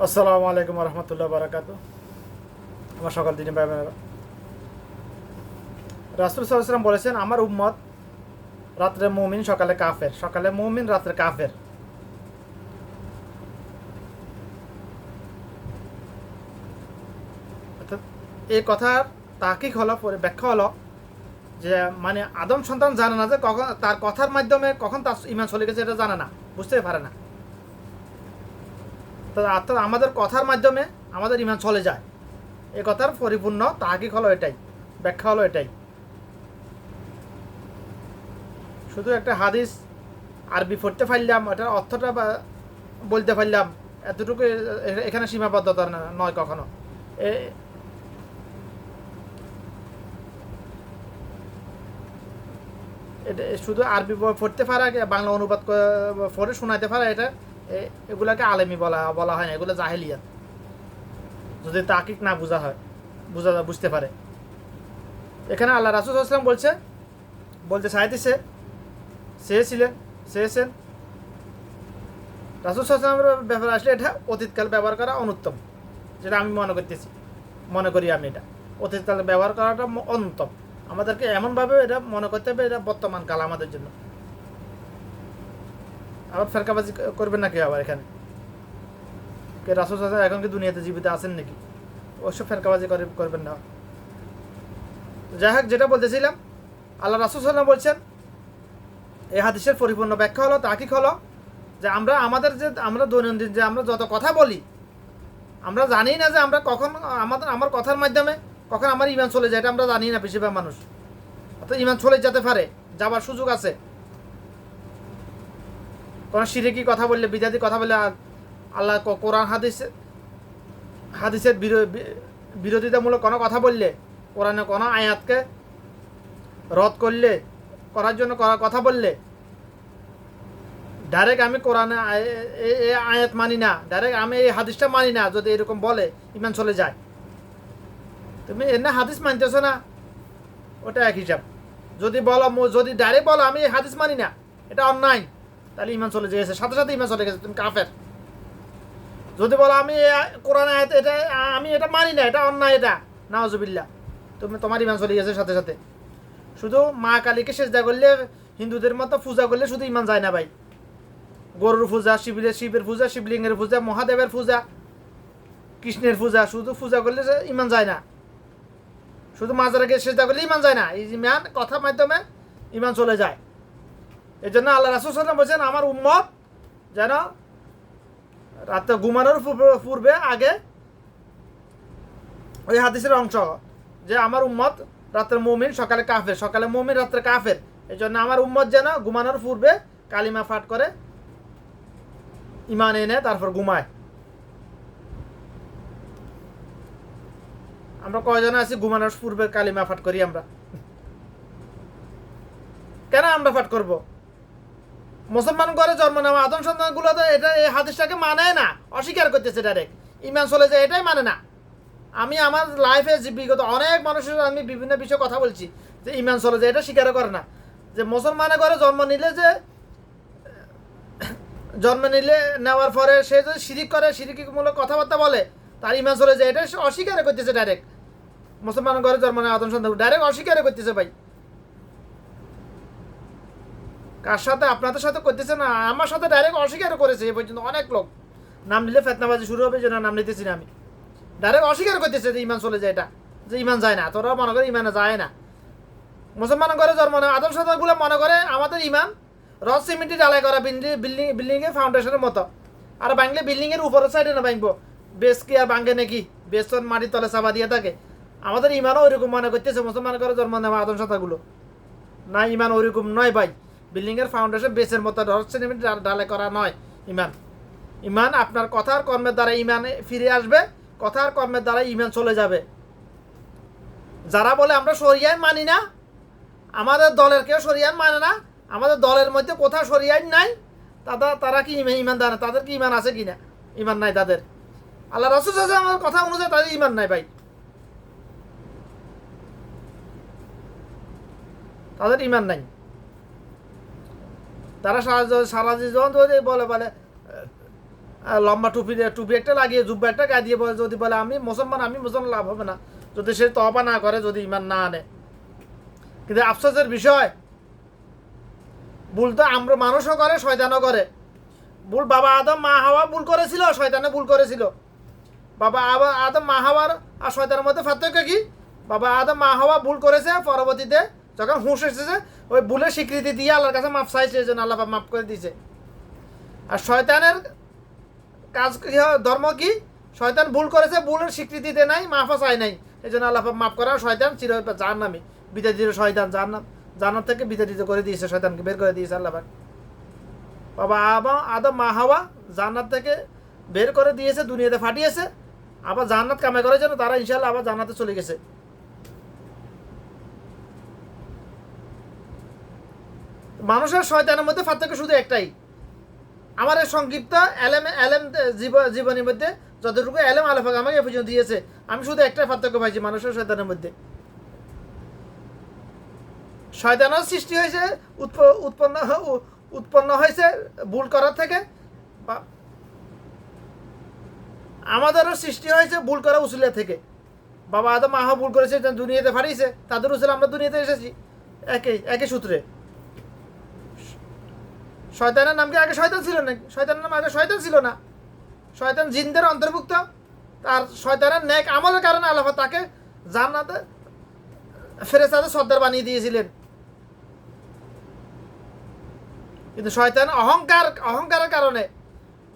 আসসালামু আলাইকুম রহমতুল্লাহ বারাকাতু। আমার সকাল দিনে রাসূল সাল্লাল্লাহু আলাইহি ওয়াসাল্লাম বলেছেন, আমার উম্মত রাত্রে মুমিন, সকালে কাফের, সকালে মুমিন, রাত্রে কাফের। অর্থাৎ এই কথার তাহকিক হলো, ব্যাখ্যা হলো যে মানে আদম সন্তান জানে না যে কখন তার কথার মাধ্যমে কখন তার ইমান চলে গেছে, এটা জানে না, বুঝতে পারে না। অর্থাৎ আমাদের কথার মাধ্যমে আমাদের ইমান চলে যায়। এই কথার পরিপূর্ণ তাহকিক হলো এটাই, ব্যাখ্যা হলো এটাই। শুধু একটা হাদিস আরবি পড়তে পারলাম, এটার অর্থটা বলতে পারলাম, এতটুকু এখানে সীমাবদ্ধতা নয় কখনো। এটা শুধু আরবি পড়তে পারা, বাংলা অনুবাদ পড়ে শোনাইতে পারা, এটা এগুলাকে আলেমি বলা বলা হয় না, এগুলো জাহেলিয়াত। যদি তাকিক না বোঝা হয়, বুঝতে পারে। এখানে আল্লাহ রাসূল সাল্লাল্লাহু আলাইহি ওয়াসাল্লাম বলতে চাইতেছে, চেয়েছেন রাসূল সাল্লাল্লাহু আলাইহি ওয়াসাল্লামের ব্যাপারে আসলে এটা অতীতকাল ব্যবহার করা অনুত্তম, যেটা আমি মনে করি আমি এটা অতীতকাল ব্যবহার করাটা অনুত্তম। আমাদেরকে এমনভাবে এটা মনে করতে হবে, এটা বর্তমান কাল আমাদের জন্য। আবার ফেরকাবাজি করবেন নাকি আবার এখানে? কে রাসূল সাল্লাল্লাহু আলাইহি ওয়াসাল্লাম এখন কি দুনিয়াতে জীবিত আছেন নাকি? ওসব ফেরকাবাজি করবেন না। যাই হোক, যেটা বলতেছিলাম, আল্লাহ রাসূল সাল্লাল্লাহু আলাইহি ওয়াসাল্লাম বলছেন, এই হাদিসের পরিপূর্ণ ব্যাখ্যা হলো, তাহকিক হলো যে আমরা দৈনন্দিন যে আমরা যত কথা বলি, আমরা জানি না যে আমরা কখন আমার কথার মাধ্যমে কখন আমার ইমান চলে যায়, এটা আমরা জানি না বেশিরভাগ মানুষ। অর্থাৎ ইমান চলে যেতে পারে, যাবার সুযোগ আছে। কোনো শিরকি কথা বললে, বিদাতি কথা বললে, আল্লাহ কোরআন হাদিসের বিরোধিতামূলক কোনো কথা বললে, কোরআনে কোনো আয়াতকে রদ করার জন্য কথা বললে, ডাইরেক্ট আমি কোরআনে আয়াত মানি না, ডাইরেক্ট আমি এই হাদিসটা মানি না, যদি এরকম বলে ইমান চলে যায়। তুমি এনে হাদিস মানতেছো না, ওটা এক হিসাব। যদি ডাইরেক্ট বলো আমি এই হাদিস মানি না, এটা অন্যায়, তাহলে ইমান চলে গেছে, সাথে সাথে ইমান চলে গেছে, তুমি কাফের। যদি বলো আমি কোরআন আয়াত এটা আমি এটা মানি না, এটা অন্যায়, এটা নাউজুবিল্লাহ, তোমার ইমান চলে গেছে সাথে সাথে। শুধু মা কালীকে সেজদা করলে, হিন্দুদের মতো পূজা করলে শুধু ইমান যায় না ভাই। গরুর পূজা, শিবের পূজা, শিবলিঙ্গের পূজা, মহাদেবের পূজা, কৃষ্ণের পূজা, শুধু পূজা করলে ইমান যায় না। শুধু মাজারে গিয়ে সেজদা করলে ইমান যায় না, এই ইমান কথার মাধ্যমে ইমান চলে যায়। এই জন্য আল্লাহ রাসূল সাল্লাল্লাহু আলাইহি ওয়াসাল্লাম বলছেন, আমার উম্মত যেন রাতে ঘুমানোর পূর্বে আগে, ওই হাদিসের অংশ যে আমার উম্মত রাত্রে মুমিন, সকালে কাফের, সকালে মুমিন, রাত্রে কাফের। এই জন্য আমার উম্মত যেন ঘুমানোর পূর্বে কালিমা পাঠ করে, ইমান এনে তারপর ঘুমায়। আমরা কয়জন আছি ঘুমানোর পূর্বে কালিমা পাঠ করি? আমরা কেন আমরা পাঠ করব? মুসলমান ঘরে জন্ম নেওয়া আদম সন্তানগুলো তো এটা এই হাদিসটাকে মানে না, অস্বীকার করতেছে ডাইরেক্ট, ইমান চলে যায় এটাই মানে না। আমি আমার লাইফে বিগত অনেক মানুষের আমি বিভিন্ন বিষয়ে কথা বলছি যে ইমান চলে যায়, এটা স্বীকার করে না। যে মুসলমানের ঘরে জন্ম নিলে নেওয়ার পরে সে যদি শিরিক করে, শিরিকমূলক কথাবার্তা বলে, তার ইমান চলে যায়, এটা অস্বীকার করতেছে ডাইরেক্ট। মুসলমান ঘরে জন্ম নেওয়া আদম সন্তান ডাইরেক্ট অস্বীকার করতেছে ভাই। কার সাথে? আপনাদের সাথে করতেছে না, আমার সাথে ডাইরেক্ট অস্বীকার করেছে এ পর্যন্ত অনেক লোক। নাম নিলে ফেতনাবাজি শুরু হবে, যেন নাম নিতেছি না আমি। ডাইরেক্ট অস্বীকার করতেছে যে ইমান চলে যায়, এটা যে ইমান যায় না। তোরা মনে করে ইমানে যায় না। মুসলমান ঘরে জন্ম নেওয়া আদম সন্তানগুলো মনে করে আমাদের ইমান রড সিমেন্টে ঢালাই করা বিল্ডিংয়ের ফাউন্ডেশনের মতো। আর ভাঙলে বিল্ডিংয়ের উপরের সাইডে না ভাঙবো, বেশ কি আর ভাঙে নাকি? বেশ তো মাটির তলে চাপা দিয়ে থাকে। আমাদের ইমানও ওইরকম মনে করতেছে মুসলমান ঘরে জন্ম নেওয়া আদম সন্তানগুলো। না, ইমান ওইরকম নয় ভাই। বিল্ডিংয়ের ফাউন্ডেশন বেসের মতো রড সিমেন্ট ঢালাই করা নয় ইমান। ইমান আপনার কথার কর্মের দ্বারা ইমান ফিরে আসবে, কথার কর্মের দ্বারা ইমান চলে যাবে। যারা বলে আমরা শরিয়ায় মানি না, আমাদের দলের কেউ শরিয়ান মানে না, আমাদের দলের মধ্যে কোথাও শরিয়ান নাই, তারা কি ইমান দেয় না? তাদের কি ইমান আছে কিনা? ইমান নাই তাদের। আল্লাহ রাসূল সাল্লাল্লাহু আলাইহি ওয়াসাল্লামের কথা অনুযায়ী তাদের ইমান নাই ভাই, তাদের ইমান নাই। তারা সারা জীবন যদি বলে লম্বা টুপি একটা লাগিয়ে জুব্বা একটা গায়ে দিয়ে যদি বলে আমি মুসলমান লাভ হবে না যদি সে তওবা না করে, যদি ইমান না আনে। কিন্তু আফসোসের বিষয়, ভুল তো আমরা মানুষও করে, শয়তানও করে ভুল। বাবা আদম মা হাওয়া ভুল করেছিল, শয়তানে ভুল করেছিল। বাবা আদম মা হাওয়ার আর শয়তানের মধ্যে পার্থক্য কি? বাবা আদম মা হাওয়া ভুল করেছে, পরবর্তীতে যখন হুঁশ এসেছে ওই ভুলের স্বীকৃতি দিয়ে আল্লাহর কাছে মাফ চাইছে, এই জন্য আল্লাহ মাফ করে দিয়েছে। আর শয়তানের কাজ ধর্ম কি? শয়তান ভুল করেছে, ভুলের স্বীকৃতিতে নাই, মাফা চাই নাই, এই জন্য আল্লাহ মাফ করা। শয়তান জাহান্নামী, বিতাড়িত শয়তান জান্নাত থেকে বিতাড়িত করে দিয়েছে, শয়তানকে বের করে দিয়েছে আল্লাহ পাক। বাবা আদম মা হাওয়া জান্নাত থেকে বের করে দিয়েছে, দুনিয়াতে পাঠিয়েছে, আবার জান্নাত কামাই করার জন্য তারা ইনশাআল্লাহ আবার জান্নাতে চলে গেছে। মানুষের শয়তানের মধ্যে পার্থক্য শুধু একটাই। আমার এই সংক্ষিপ্ত এলেম জীবনের মধ্যে যতটুকু এলেম আল্লাহ পাক আমাকে এ পর্যন্ত দিয়েছে, আমি শুধু একটাই পার্থক্য পাইছি মানুষের শয়তানের মধ্যে। শয়তানের সৃষ্টি হয়েছে উৎপন্ন হয়েছে ভুল করার থেকে, আমাদেরও সৃষ্টি হয়েছে ভুল করা উসুলের থেকে। বাবা আদম মা হাওয়া ভুল করেছে, দুনিয়াতে পাঠিয়েছে, তাদের উসুলে আমরা দুনিয়াতে এসেছি, একই সূত্রে। শয়তানের নাম কি আগে শয়তান ছিল নাকি? শয়তানের নাম আগে শয়তান ছিল না। শয়তান জিনদের অন্তর্ভুক্ত। তার শয়তানের নেক আমলের কারণে আল্লাহ তাকে জান্নাতে ফেরেশতাদের সর্দার বানিয়ে দিয়েছিলেন। কিন্তু শয়তান অহংকারের কারণে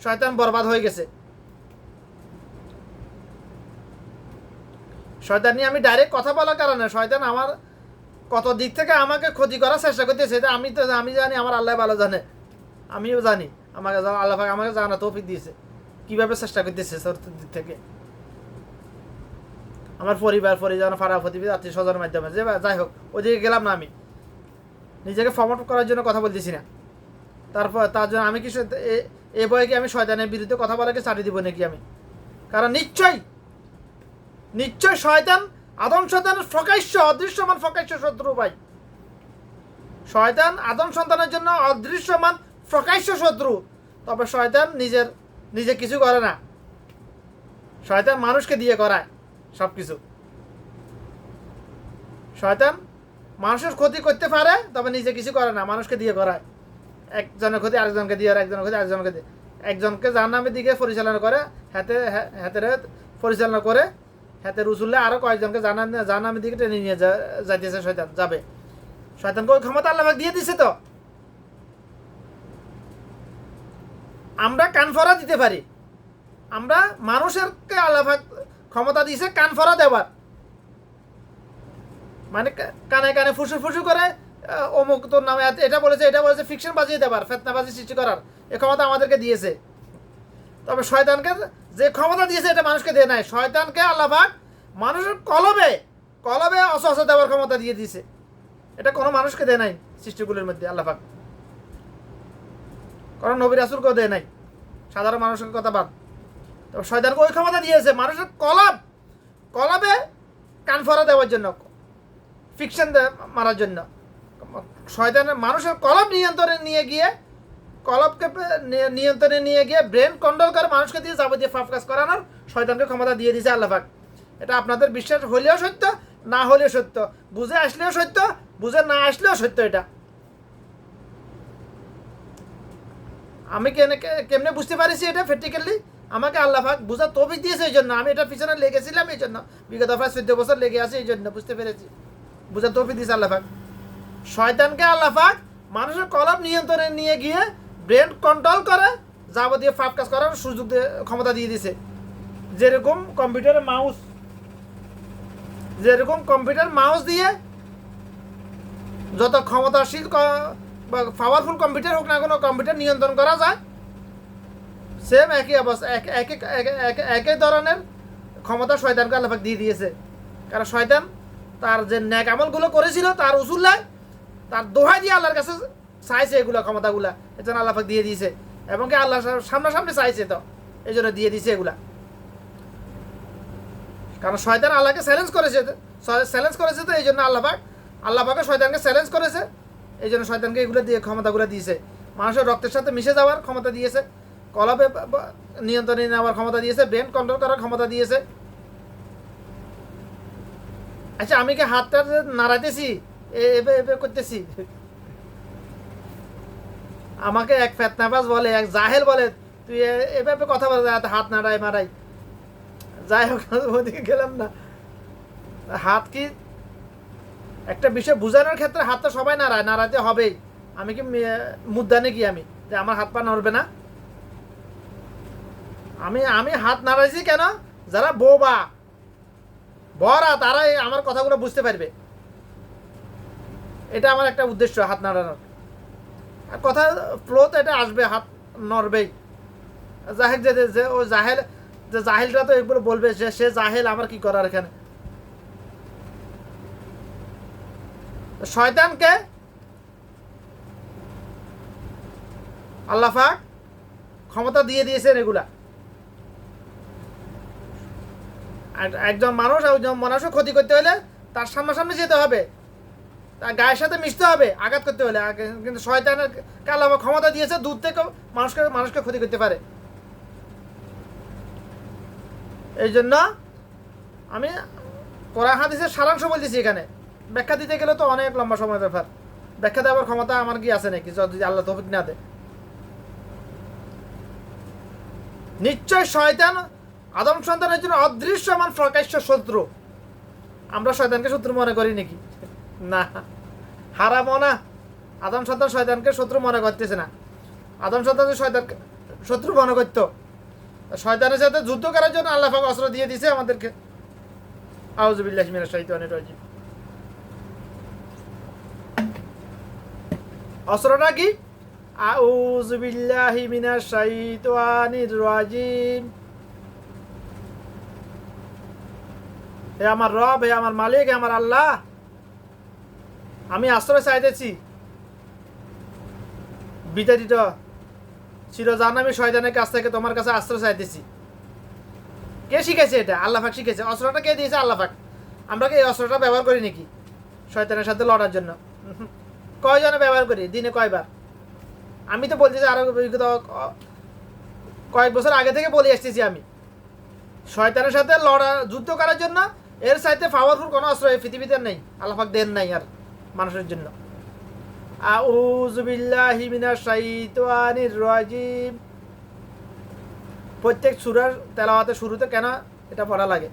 শয়তান বরবাদ হয়ে গেছে। শয়তান নিয়ে আমি ডাইরেক্ট কথা বলার কারণে শয়তান আমার কত দিক থেকে আমাকে ক্ষতি করার চেষ্টা করতেছে, এটা আমি জানি, আমার আল্লাহ ভালো জানে, আমিও জানি। আমাকে আল্লাহ আমাকে জানা তৌফিক দিয়েছে কীভাবে চেষ্টা করতেছে দিক থেকে। আমার পরিজন পাড়া প্রতিবেশী আত্মীয় স্বজনের মাধ্যমে যে যাই হোক, ওইদিকে গেলাম না। আমি নিজেকে প্রমোট করার জন্য কথা বলতেছি না। তারপর তার জন্য আমি কি এ বয়ে কি আমি শয়তানের বিরুদ্ধে কথা বলাকে ছাড়িয়ে দিব নাকি আমি? কারণ নিশ্চয় শয়তান আদম সন্তানের অদৃশ্যমান প্রকাশ্য শত্রু ভাই। শয়তান আদম সন্তানের জন্য অদৃশ্যমান প্রকাশ্য শত্রু। তবে শয়তান নিজে কিছু করে না, শয়তান মানুষকে দিয়ে করায় সব কিছু। শয়তান মানুষের ক্ষতি করতে পারে, তবে নিজে কিছু করে না, মানুষকে দিয়ে করায়। একজনের ক্ষতি আরেকজনকে দিয়ে, আর একজনের ক্ষতি আরেকজনকে দিয়ে, একজনকে জাহান্নামের দিকে পরিচালনা করে, হাতের পরিচালনা করে, হাতে রসুল্লাহ আরো কয়েকজনকে জাহান্নামের দিকে টেনে নিয়ে যাইতেছে শয়তান, যাবে। শয়তানকে ওই ক্ষমতা আল্লাহ দিয়ে দিছে। তো আমরা কানফরা দিতে পারি, আমরা মানুষেরকে আল্লাহ ক্ষমতা দিয়েছে কানফরা দেওয়ার, মানে কানে কানে ফুসু করে অমুক তোর নামে এটা বলেছে ফিকশন বাজিয়ে দেবার, ফেতনাবাজি সৃষ্টি করার এ ক্ষমতা আমাদেরকে দিয়েছে। তবে শয়তানকে যে ক্ষমতা দিয়েছে এটা মানুষকে দিয়ে নাই। শয়তানকে আল্লাহ পাক মানুষের কলবে অসহসা দেওয়ার ক্ষমতা দিয়ে দিয়েছে, এটা কোনো মানুষকে দেয় নাই সৃষ্টিগুলির মধ্যে আল্লাহ পাক, কারণ নবী রাসূলকেও দেয় নাই, সাধারণ মানুষের কথা বাদ। তবে শয়তানকে ওই ক্ষমতা দিয়েছে মানুষের কলবে কানফরা দেওয়ার জন্য, ফিকশন মারার জন্য। শয়তানের মানুষের নিয়ন্ত্রণে নিয়ে গিয়ে ব্রেন কন্ট্রোল করে মানুষকে দিয়ে যাবতীয় পাপ কাজ করানোর শয়তানকে ক্ষমতা দিয়ে দিয়েছে আল্লাহ পাক। এটা আপনাদের বিশ্বাস হলেও সত্য, না হলেও সত্য, বুঝে আসলেও সত্য, বুঝে না আসলেও সত্য। এটা আমি কেমনে বুঝতে পারিছি এটা প্র্যাকটিক্যালি? আমাকে আল্লাহ পাক বুঝার তৌফিক দিয়েছে, এই জন্য আমি এটার পিছনে লেগেছিলাম, এই জন্য বিগত প্রায় 14 বছর লেগে আছে, এই জন্য বুঝতে পেরেছি, বুঝার তৌফিক দিয়েছে আল্লাহ পাক। শয়তানকে আল্লাহ পাক মানুষের নিয়ন্ত্রণে নিয়ে গিয়ে ব্রেন কন্ট্রোল করে যাবতীয় পাপ কাজ করার সুযোগ ক্ষমতা দিয়ে দিছে। যেরকম কম্পিউটার মাউস দিয়ে যত ক্ষমতাশীল বা পাওয়ারফুল কম্পিউটার হোক না কোনো কম্পিউটার নিয়ন্ত্রণ করা যায়, সেম একই অবস্থা, একই ধরনের ক্ষমতা শয়তানকে আল্লাহ পাক দিয়ে দিয়েছে। কারণ শয়তান তার যে নেক আমলগুলো করেছিল তার উসুল্লায়, তার দোহাই দিয়ে আল্লাহর কাছে চাইছে এগুলো ক্ষমতাগুলা, এই জন্য আল্লাহ পাক দিয়ে দিয়েছে। এবং কি আল্লাহ সামনাসামনি চাইছে, তো এই জন্য দিয়ে দিয়েছে এগুলা। কারণ শয়তান আল্লাহকে চ্যালেঞ্জ করেছে, তো এই জন্য আল্লাহ পাকে শয়তানকে চ্যালেঞ্জ করেছে, এই জন্য শয়তানকে এগুলো দিয়ে ক্ষমতাগুলো দিয়েছে। মানুষের রক্তের সাথে মিশে যাওয়ার ক্ষমতা দিয়েছে, কলবে নিয়ন্ত্রণে নেওয়ার ক্ষমতা দিয়েছে, ব্রেন কন্ট্রোল করার ক্ষমতা দিয়েছে। আচ্ছা আমি কি হাতটা নাড়াইতেছি, এভাবে করতেছি? আমাকে এক ফেতনাবাজ বলে, এক জাহেল বলে, তুই এভাবে কথা বলে হাত নাড়াই মারাই। যাই হোক, ওদিকে গেলাম না। হাত কি একটা বিষয় বোঝানোর ক্ষেত্রে হাতটা সবাই নাড়ায়, নাড়াতে হবেই। আমি কি মুদ্রা নাকি আমি যে আমার হাত পা নড়বে না? আমি হাত নাড়াইছি কেন? যারা বোবা বড়া তারাই আমার কথাগুলো বুঝতে পারবে। এটা আমার একটা উদ্দেশ্য, হাত নাড়ানোর। কথা ফ্লোতে এটা আসবে, হাত নড়বেই। জাহেল যে ও জাহেল, যে জাহেলটা তো এগুলো বলবে, সে জাহেল, আমার কি করার এখানে। শয়তানকে আল্লাহ পাক ক্ষমতা দিয়ে দিয়েছেন এগুলা। একজন মানুষ একজন মানুষও ক্ষতি করতে হলে তার সামনাসামনি যেতে হবে, তার গায়ের সাথে মিশতে হবে আঘাত করতে হলে। কিন্তু শয়তানের আল্লাহ পাক ক্ষমতা দিয়েছে দূর থেকে মানুষকে ক্ষতি করতে পারে। এই জন্য আমি কোরআন হাদিসের সারাংশ বলতেছি এখানে। ব্যাখ্যা দিতে গেলে তো অনেক লম্বা সময় ব্যাপার। ব্যাখ্যা দেওয়ার ক্ষমতা আমার কি আছে নাকি, যদি আল্লাহ তৌফিক না দেয়? নিশ্চয় শয়তান আদম সন্তানের জন্য অদৃশ্যমান প্রকাশ্য শত্রু। আমরা শয়তানকে শত্রু মনে করি নাকি? না, হারামও না। আদম সন্তান শয়তানকে শত্রু মনে করতেছে না। আদম সন্তান শয়তানকে শত্রু মনে করতো। শয়তানের সাথে যুদ্ধ করার জন্য আল্লাহ পাক অস্ত্র দিয়ে দিয়েছে আমাদেরকে। আউযু বিল্লাহি মিনাশ শাইতানির রাজিম। অস্ত্রটা কি? আউযু বিল্লাহি মিনাশ শাইতানির রাজিম। হে আমার রব, হে আমার মালিক, হে আমার আল্লাহ, আমি আশ্রয় চাইতেছি বিতাড়িত চিরজাহান্নামী শয়তানের কাছ থেকে তোমার কাছে আশ্রয় চাইতেছি। কে শিখেছে এটা? আল্লাহ পাক শিখেছে। অস্ত্রটা কে দিয়েছে? আল্লাহ পাক। আমরা কি এই অস্ত্রটা ব্যবহার করি নাকি শয়তানের সাথে লড়ার জন্য? কয়জনে ব্যবহার করি? দিনে কয়বার? আমি তো বলতেছি, আরো কয়েক বছর আগে থেকে বলে আসতেছি আমি, শয়তানের সাথে যুদ্ধ করার জন্য এর চাইতে পাওয়ারফুল কোনো অস্ত্র এই পৃথিবীতে নেই। আল্লাহ পাক দেন নাই আর মানুষের জন্য। আউযু বিল্লাহি মিনাশ শাইতানির রাজিম। প্রত্যেক সূরার তেলাওয়াতের শুরুতে কেন এটা পড়া লাগে?